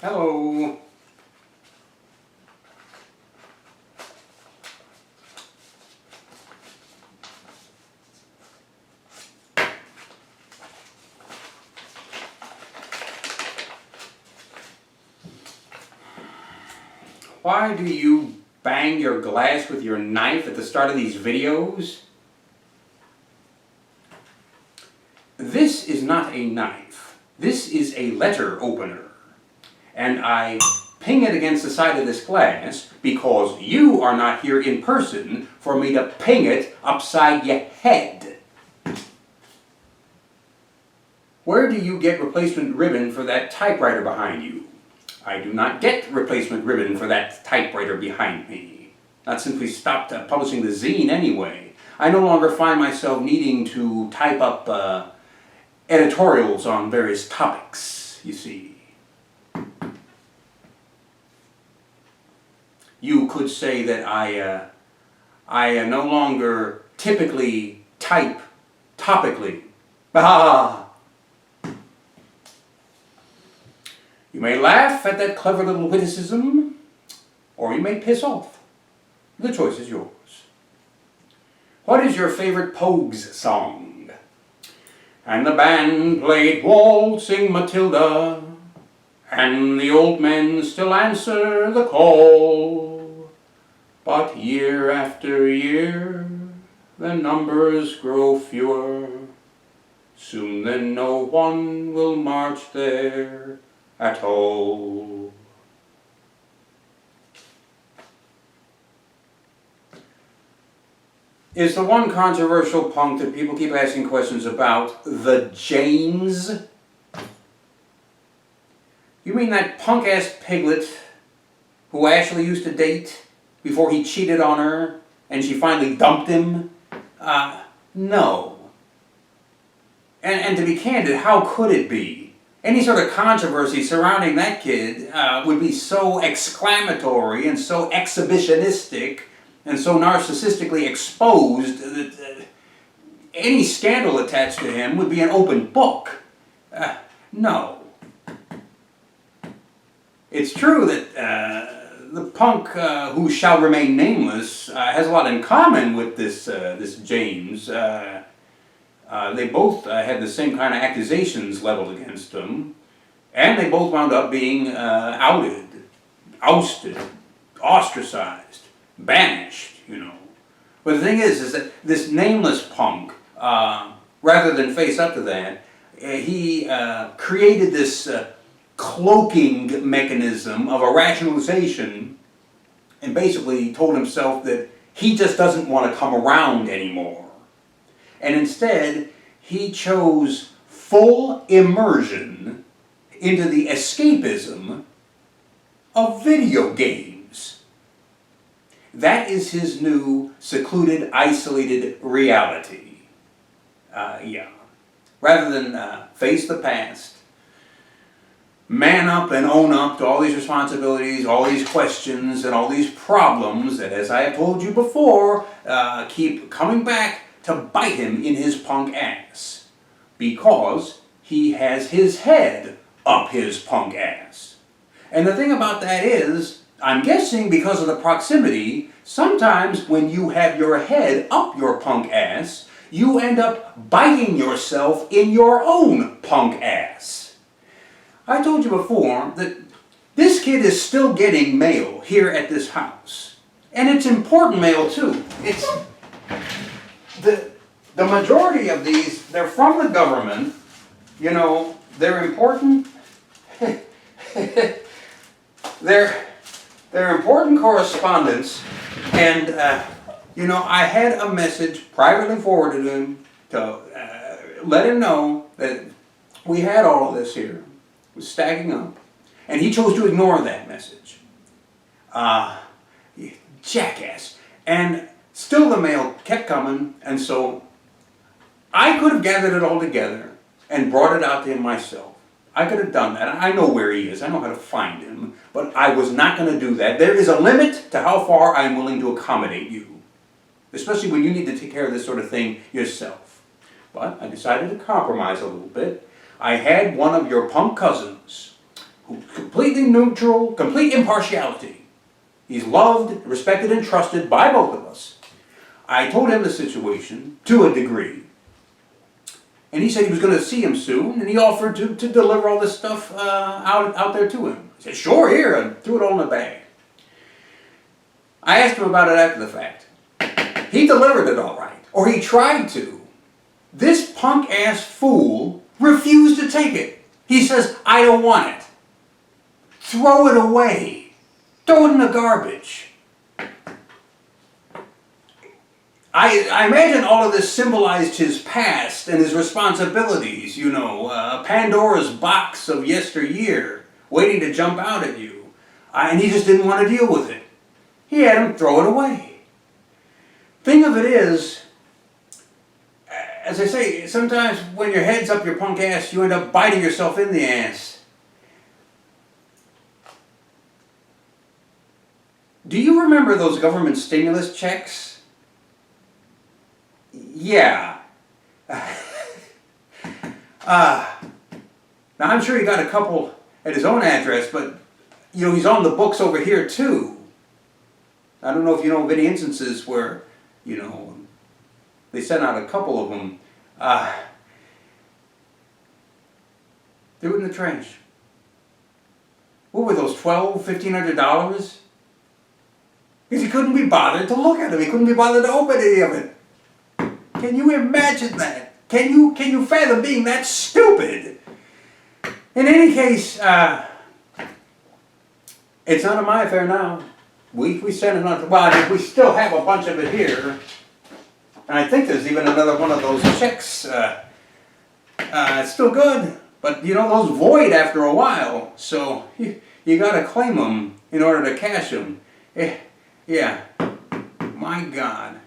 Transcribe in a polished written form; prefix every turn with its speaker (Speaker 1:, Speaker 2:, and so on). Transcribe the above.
Speaker 1: Hello. Why do you bang your glass with your knife at the start of these videos? This is not a knife. This is a letter opener. And I ping it against the side of this glass because you are not here in person for me to ping it upside your head. Where do you get replacement ribbon for that typewriter behind you? I do not get replacement ribbon for that typewriter behind me. Not since we stopped publishing the zine anyway. I no longer find myself needing to type up editorials on various topics, you see. You could say that I no longer typically type topically. Ah! You may laugh at that clever little witticism, or you may piss off. The choice is yours. What is your favorite Pogues song? And the band played Waltzing Matilda, and the old men still answer the call. But year after year, the numbers grow fewer. Soon then no one will march there at all. Is the one controversial punk that people keep asking questions about the James? You mean that punk-ass piglet who Ashley used to date before he cheated on her and she finally dumped him? No. And to be candid, how could it be? Any sort of controversy surrounding that kid would be so exclamatory and so exhibitionistic and so narcissistically exposed that any scandal attached to him would be an open book. No. It's true that the punk who shall remain nameless has a lot in common with this James. They both had the same kind of accusations leveled against them, and they both wound up being outed, ousted, ostracized, banished, you know. But the thing is that this nameless punk, rather than face up to that, he created this cloaking mechanism of a rationalization and basically told himself that he just doesn't want to come around anymore. And instead, he chose full immersion into the escapism of video games. That is his new secluded, isolated reality. Yeah. Rather than face the past, man up and own up to all these responsibilities, all these questions, and all these problems that, as I have told you before, keep coming back to bite him in his punk ass. Because he has his head up his punk ass. And the thing about that is, I'm guessing because of the proximity, sometimes when you have your head up your punk ass, you end up biting yourself in your own punk ass. I told you before that this kid is still getting mail here at this house. And it's important mail too. It's the majority of these, they're from the government. You know, they're important. they're important correspondence. And, you know, I had a message privately forwarded to him to let him know that we had all of this here. It was stacking up. And he chose to ignore that message. Jackass. And still the mail kept coming, and so I could have gathered it all together and brought it out to him myself. I could have done that. I know where he is. I know how to find him. But I was not going to do that. There is a limit to how far I'm willing to accommodate you. Especially when you need to take care of this sort of thing yourself. But I decided to compromise a little bit. I had one of your punk cousins who completely neutral, complete impartiality. He's loved, respected, and trusted by both of us. I told him the situation, to a degree. And he said he was going to see him soon, and he offered to deliver all this stuff out there to him. I said, sure, here, and threw it all in a bag. I asked him about it after the fact. He delivered it all right, or he tried to. This punk-ass fool refused to take it. He says, I don't want it. Throw it away. Throw it in the garbage. I imagine all of this symbolized his past and his responsibilities, you know, Pandora's box of yesteryear, waiting to jump out at you. And he just didn't want to deal with it. He had him throw it away. Thing of it is, as I say, sometimes when your head's up your punk ass, you end up biting yourself in the ass. Do you remember those government stimulus checks? Yeah. Now I'm sure he got a couple at his own address, but you know, he's on the books over here too. I don't know if you know of any instances where, you know, they sent out a couple of them. They were in the trash. What were those, $1,200, $1,500? Because he couldn't be bothered to look at them. He couldn't be bothered to open any of it. Can you imagine that? Can you fathom being that stupid? In any case, it's none of my affair now. We sent it on. Well, we still have a bunch of it here, and I think there's even another one of those checks. It's still good, but you know those void after a while, so you got to claim them in order to cash them. Yeah, my God.